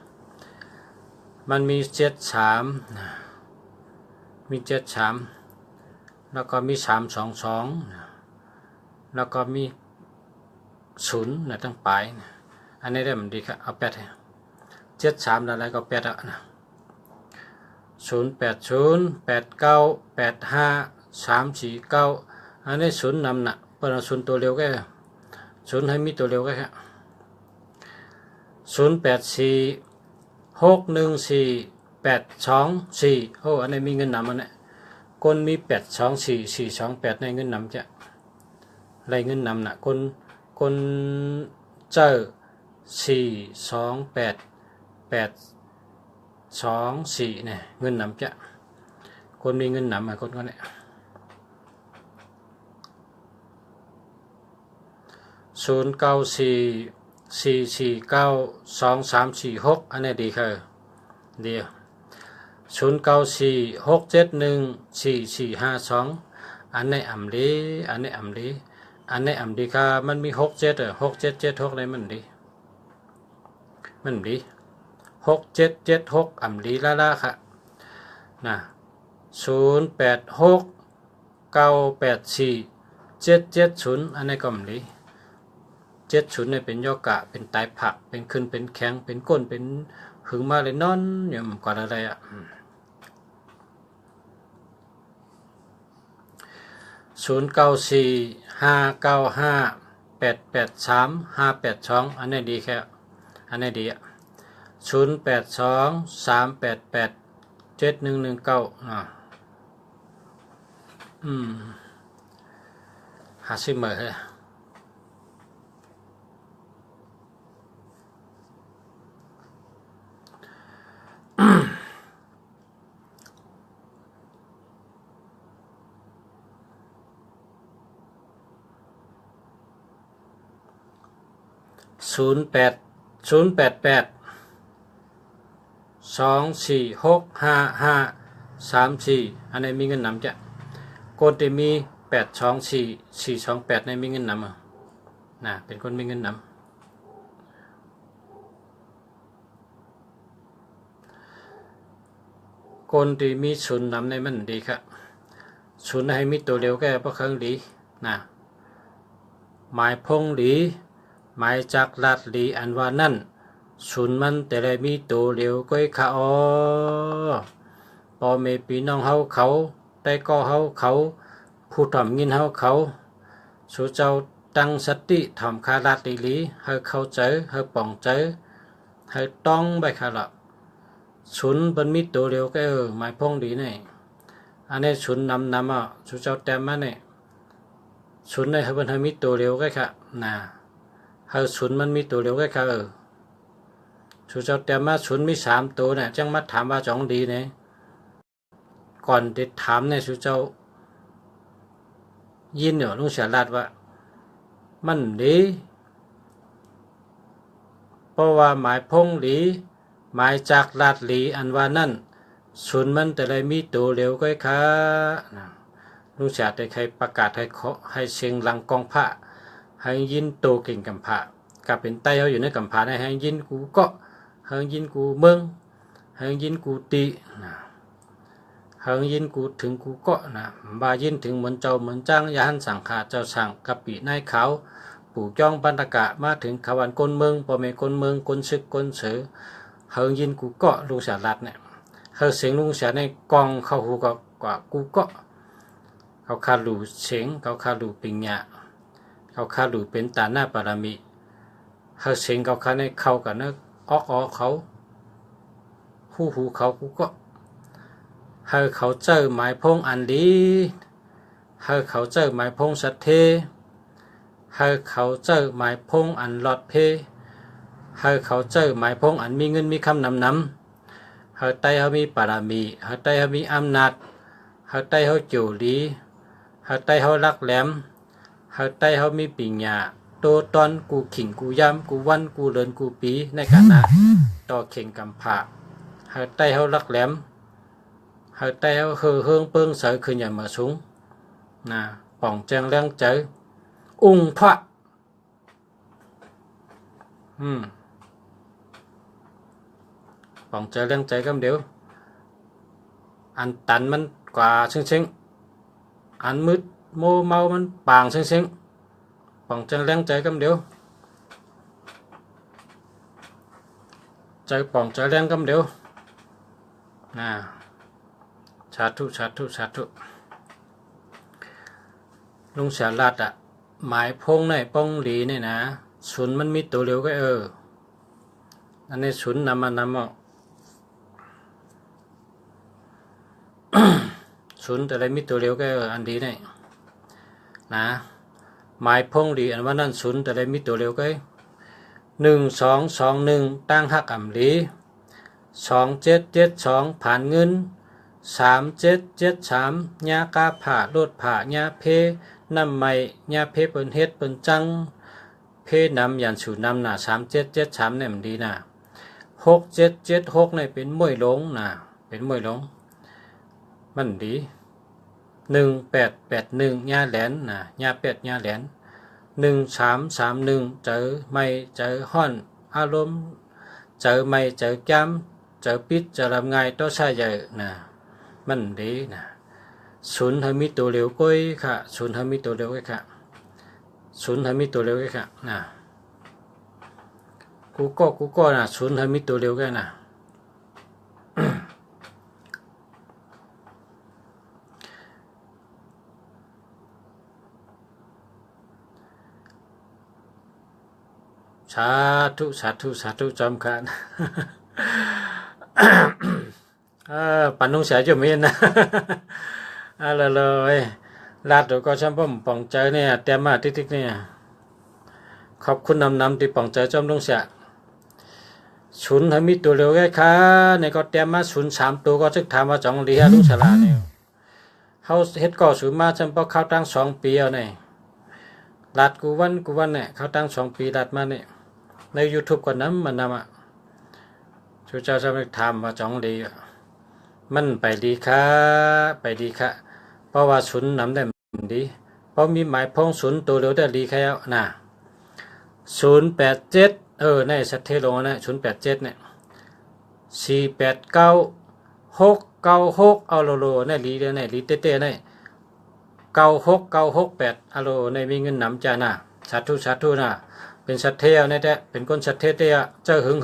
มันมี73มี73แล้วก็มี322แล้วก็มี0นะตั้งปลายอันนี้ได้มันดีครับเอา8ให้73แล้วก็8อ่ะนะ0808985349อันนี้0นำน่ะเปิ้นเอา0ตัวเร็วแก0ให้มีตัวเร็วแกครับ0846148224อันนี้มีเงินนำอันนี้คนมี824428ในเงินนำจะไรเงินนำน่ะคนเจอ428824เนี่ยเงินนำจะคนมีเงินนำคนก็เนี่ย0944492346อันนี้ดีค่ะเดียว0946714452อันนี้อ่ำดีค่ะมันมี676776เลยมันดี6776อ่ำดีละค่ะนะ0869847770อันนี้ก็อ่ำดี70เนี่ยเป็นย่อกะเป็นตายผักเป็นขึ้นเป็นแข็งเป็นก้นเป็นหึงมาเลยนอนอย่างกว่าอะไรอ่ะ094595883582อันนี้ดีแค่อันนี้ดีอ่ะ0823887119หาซื้อมาเลย0882465534อันนี้มีเงินนำจะโกดที่มี824428ในมีเงินนำนะเป็นคนมีเงินนำคนที่มีศูนย์นำในมันดีครับศูนย์ให้มีตัวเร็วแก่เพราะเครื่องดีนะหมายพงดีหมายจากลาดลีอันว่านั่นศูนย์มันแต่ละมีตัวเร็วก้อยขาพอเมปีน้องเฮาเขาได้ก็เฮาเขาผู้ทำงินเฮาเขาสู่เจ้าตั้งสติทำคาลาดลีให้เข้าใจให้ป่องใจให้ต้องไปคาละศูนย์มันมีตัวเร็วก็หมายพงดีนี่อันนี้ศูนย์นำสู่เจ้าแต้มมาเนี่ย ศูนย์ในเฮามันมีตัวเร็วก็ค่ะนะเฮาศูนย์มันมีตัวเร็วก็ค่ะชูเจ้าแต่มาศูนย์มี3ตัวเนี่ยจังมาถามว่าจองดีเนี่ยก่อนติดถามเนี่ยชูเจ้ายินเนี่ยลุงเสียลาดว่ามันดีเพราะว่าหมายพงหลีหมายจากลาดหลีอันว่านั่นศูนย์มันแต่ไรมีตัวเร็วก็ค่ะลุงเสียได้ใครประกาศให้เสียงหลังกองพระให้ยินโตเก่งกำพระกับเป็นไต้เขาอยู่ในกำพระให้ยินกูก็ให้ยินกูเมืองให้ยินกูตีให้ยินกูถึงกูก็บายินถึงเหมือนเจ้าเหมือนจ้างยาหันสังขาเจ้าสั่งกับปีนายเขาปู่จ้องบรรกะมาถึงขวันกลเมืองปอเมกลเมืองกลซึกกลเสือให้ยินกูก็ลุงเสียรัดเนี่ยให้เสียงลุงเสียในกองเข้าหูกว่ากูก็เขาคาลูเสียงเขาคาลูปิญญาเขาคาลูเป็นตาหน้าปารามีเขาเสียงเขาคาในเข้ากันนะออกเขาหูเขากูก็ให้เขาเจอหมายพงอันดีให้เขาเจอหมายพงสัตเทให้เขาเจอหมายพงอันหลอดเพให้เขาเจอหมายพงอันมีเงินมีคำนำให้ไตเขามีปารามีให้ไตเขามีอำนาจให้ไตเขาเจียวดีให้ไตเขารักแหลมให้ไตเขามีปิญญาโตตอนกูขิงกูย้ำกูวันกูเลินกูปีในการนะต่อเข่งกำผาให้ไตเขารักแหลมให้ไตเขาเฮืองเปิ้งเสือขึ้นอย่างมาสูงป่องแจงแรงเจออุ้งพระป่องเจอแรงใจกำเดียวอันตันมันกว่าเชิงอันมืดโมเมามันปางเชิงป่องเจอแรงใจกำเดียวใจป่องเจอแรงกำเดียวสาธุลุงเสียรัดหมายพงในป้องหลีเนี่ยนะศูนย์มันมีตัวเร็วก็อันนี้ศูนย์นำออกศูนย์แต่อะไรมีตัวเร็วก็อันดีเนี่ยนะหมายพงหลีอันว่านั่นศูนย์แต่อะไรมีตัวเร็วก็1221ตั้งหักอ่ำหลี2772ผ่านเงิน3773ญากาผ่าโลดผ่าญาเพน้ำไม่ญาเพเปิ้นเฮ็ดเปิ้นจังเพนำยันสู่นำ3773เนี่ยมันดี6776เนี่ยเป็นมวยหลงเป็นมวยหลงมันดี1881ญาแหลนญาเป็ดญาแหลน1331เจอไม่เจอห้อนอารมณ์เจอไม่เจอจ้ำเจอปิดเจอลำไงต้องใช้ใหญ่มันดีศูนย์ทำมีตัวเร็วก้อยค่ะศูนย์ทำมีตัวเร็วก้อยค่ะศูนย์ทำมีตัวเร็วก้อยค่ะกูก็ศูนย์ทำมีตัวเร็วก้อยสาธุจอมกันปันนุ่งเสียจุ่มเองนะเลยลาดตัวก็ช่างพ่อมป่องใจเนี่ยเตรียมมาติ๊กเนี่ยขอบคุณนำที่ป่องใจจอมนุ่งเสียศูนย์ทำมีตัวเร็วแค่ค่ะในก็เตรียมมาศูนย์3ตัวก็จึกถามว่าจองดีฮะลุงฉลาดเนี่ยเขาเฮ็ดก่อศูนย์มาช่างพ่อเข้าตั้ง2 ปีเอาเนี่ยลาดกูวันเนี่ยเขาตั้ง2 ปีลาดมาเนี่ยใน YouTube ก่อนนั้นมันชูเจ้าจะไปถามว่าจองดีมันไปดีค่ะเพราะว่าศูนย์นำได้ดีเพราะมีหมายพงศูนย์ตัวเร็วได้ดีแค่087ในสัตเทลงนะ087เนี่ย489 696เอาโลในลีในลีเต้ใน96968เอาโลในมีเงินนำจ้าสาธุเป็นสัตเทลในแต่เป็นคนสัตเทเตียเจ้าหึง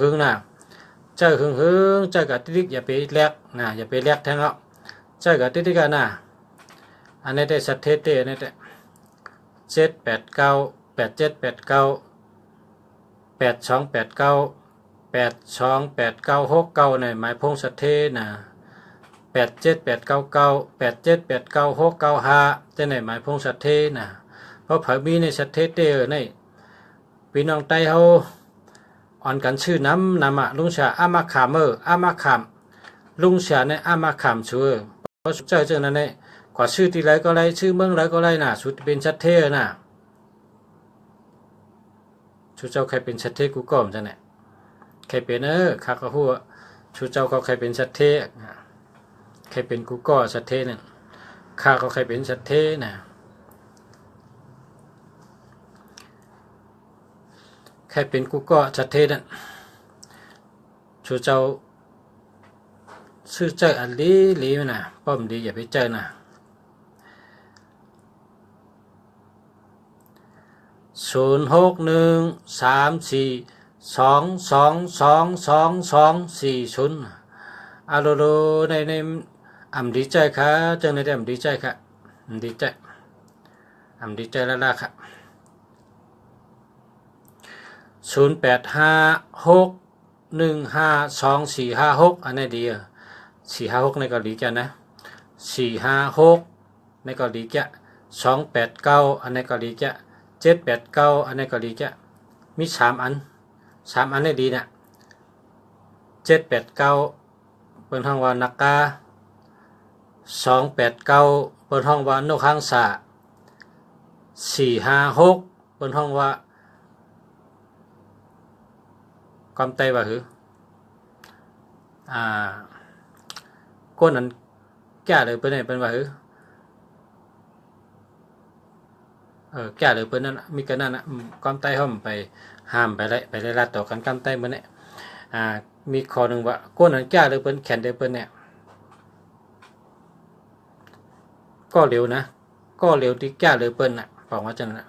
เจ้าหึงเจ้ากับติ๊กอย่าไปแลกอย่าไปแลกแทงเอาเจ้ากับติ๊กกันอันนี้ได้สัตเทเต้นี่แต่789 8289 828969ในหมายพงสัตเท878998789695แต่ในหมายพงสัตเท ราะเผามีในชัดเทศเด้อในพี่น้องไต้เฮาอ่อนกันชื่อน้ำนำลุงเสียอามาขามอามาขามลุงเสียในอามาขามชัวเพราะเจ้าเจ้านั้นในกว่าชื่อที่ไรก็ไรชื่อเมืองไรก็ไรน่ะสุดเป็นชัดเทศน่ะชูเจ้าใครเป็นชัดเทศกูก่อมจังเนี่ยใครเป็นข้าก็ฮู้ชูเจ้าเขาใครเป็นชัดเทศใครเป็นกูก่อชัดเทศนึงข้าก็ใครเป็นชัดเทศน่ะใครเป็นกูก็ชัดเทศนั่นชูเจ้าชื่อเจ้าอันลีนะป้อมดีอย่าไปเจอนะ061342222240อาโลโลในอ่ำดีใจค่ะเจ้าในอ่ำดีใจค่ะดีใจอ่ำดีใจแล้วล่ะค่ะ0856152456อันนี้ดี456ในเกาหลีจ้ะนะ456ในเกาหลีจ้ะ289อันในเกาหลีจ้ะ789อันในเกาหลีจ้ะมี3อันนี่ดีนะ789เปิ้นห้องว่านักกา289เปิ้นห้องว่านกหางสา456เปิ้นห้องว่าความไตว่าหือก้นนั้นแก่เลยเปิ้นเป็นว่าหือแก่เลยเปิ้นนั่นมีกันนั่นความไตห้อมไปห้ามไปเลยลาดต่อกันความไตมื้อนี้มีข้อนึงว่าก้นนั้นแก่เลยเปิ้นแขนเด้เปิ้นเนี่ยก็เร็วนะก็เร็วที่แก่เลยเปิ้นน่ะบอกว่าจังนั้น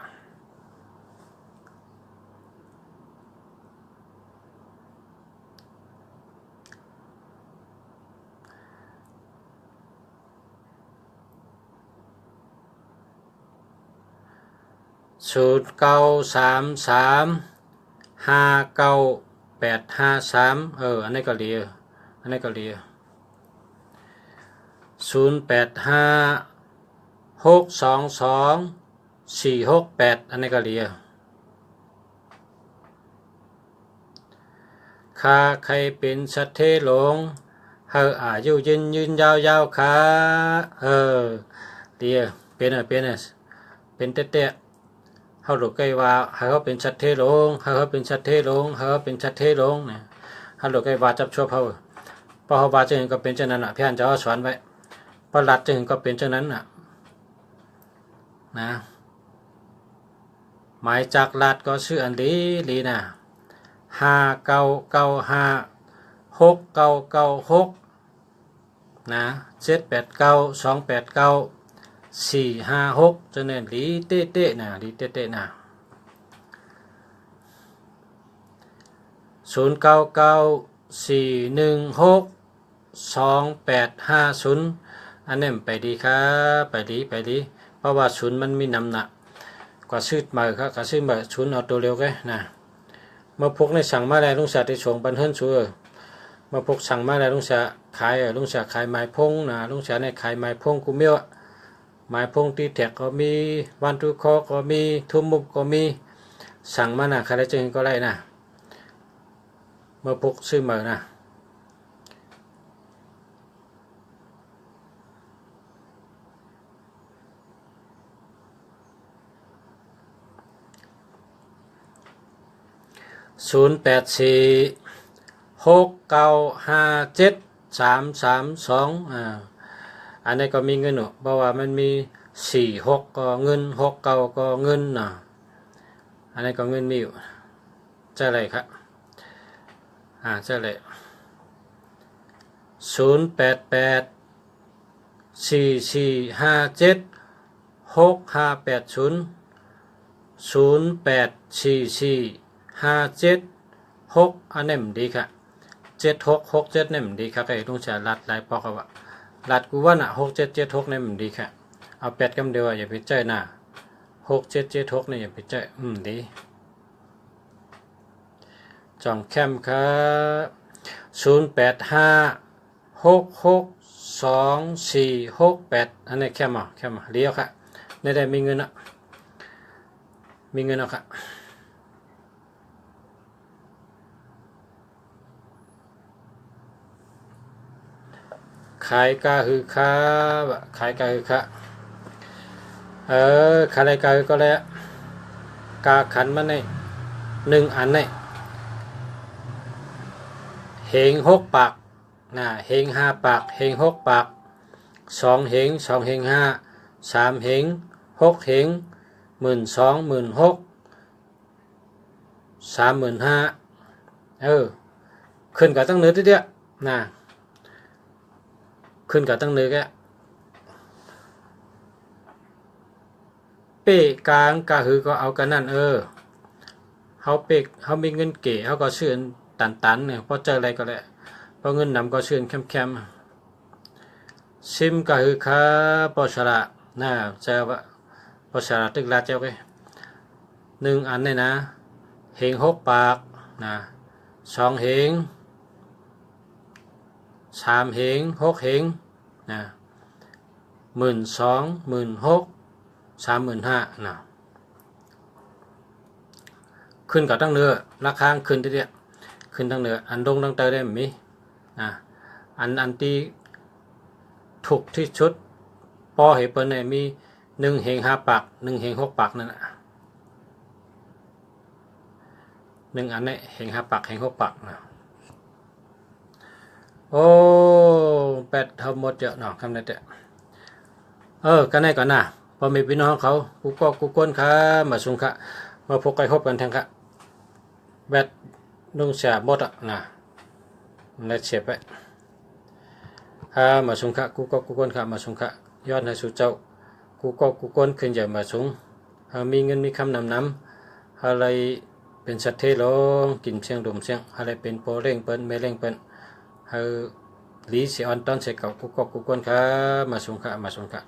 0933598853อันนี้ก็ดีอันนี้ก็ดี0856222468อันนี้ก็ดีข้าใครเป็นสัตว์เทหลงเฮออายุยืนยาวค่ะดีเป็นเป็นเตะเฮาหลุกไกว่าเฮาเป็นชัดเทลงเฮาเป็นชัดเทลงเฮาเป็นชัดเทลงนะเฮาหลุกไกว่าจับชั่วเฮาพอเฮาว่าจังก็เป็นจังนั้นน่ะพี่อันจะสอนไว้พอรัดจังก็เป็นจังนั้นน่ะนะหมายจากรัดก็ชื่ออันดีนะ59956996นะ789289 456จะเนี่ยดีเต้ๆนะดีเต้ๆนะ0994162850อันนี้ไปดีครับไปดีเพราะว่าศูนย์มันมีน้ำหนักกว่าชื่อมาครับกว่าชื่อมาศูนย์เอาตัวเร็วแกนะเมื่อพกในสั่งมาแล้วลุงเสียที่ชงบันเทิงชัวเมื่อพกสั่งมาแล้วลุงเสียขายลุงเสียขายไม้พงนะลุงเสียในขายไม้พงกูเมียวไม้พงตีแท็กก็มีวันทุกข้อก็มีทุ่มมุกก็มีสั่งมานะใครได้จึงก็ได้นะเมื่อพกซื้อมานะ0846957332อันนี้ก็มีเงินเพราะว่ามันมี46ก็เงิน69ก็เงินอันนี้ก็เงินมีอยู่จะอะไรครับจะอะไร08445806อันนี้มันดีค่ะ7667นี่มันดีค่ะไอ้ต้องใช้รัดหลายปอกว่ารัดกูว่าน่ะ6776นี่มันดีค่ะเอา8กำเดียวอย่าไปใจน่ะ6776นี่อย่าไปใจดีจองแคมครับ0856622468อันนี้แคมเลี้ยวค่ะได้มีเงิน มีเงินเอาค่ะขายกาฮือค้าขายกาฮือค้าขายกาฮือก็แล้วกาขันมันใน1 อันในเหง6 ปากนะเหง5 ปากเหง6 ปาก2 เหง2 เหง5 3 เหง6 เหง12,000 16,000 35,000ขึ้นกับตั้งเนื้อทีเดียวนะขึ้นกับตั้งเนื้อแกเป้กลางกะหือก็เอากันนั่นเฮาเป๊กเฮามีเงินเก๋เฮาก็ชื่นตันเนี่ยพอเจออะไรก็แหละพอเงินนำก็ชื่นแคมซิมกะหือค้าปอชระนะเจ้าว่าปอชระตึกลาเจ้าไป1 อันเนี่ยนะเหง6 ปากนะ2 เหง3 เหง6 เหงนะ12,000 16,000 35,000นะขึ้นกับตั้งเนื้อราคาขึ้นทีเดียวขึ้นตั้งเนื้ออันดงตั้งเตยได้มีนะอันที่ถูกที่ชุดปอเหเปิ้นเนี่ยมี1 เหง5 ปาก1 เหง6 ปากนั่นน่ะ1 อันเนี่ยเหง5 ปากเหง6 ปากนะโอ้แปดเท่าหมดเยอะเนาะคำนี้เจ้กันได้ก่อนนะพอมีพี่น้องเขากูก้นค่ะมาสุงค่ะมาพบกันกันทางค่ะแบตนุ่งเสียหมดอ่ะนะแล้วเสียไปมาสุงค่ะกูก้นค่ะมาสุงค่ะย้อนให้สู่เจ้ากูก้นขึ้นใหญ่มาสุงมีเงินมีคำนำอะไรเป็นสัตว์เทลงกินเสียงดมเสียงอะไรเป็นโปเร่งเปิ้นไม่เร่งเปิ้นลีเสียอันตอนเสกเก่ากูก้นค่ะมาสุงค่ะ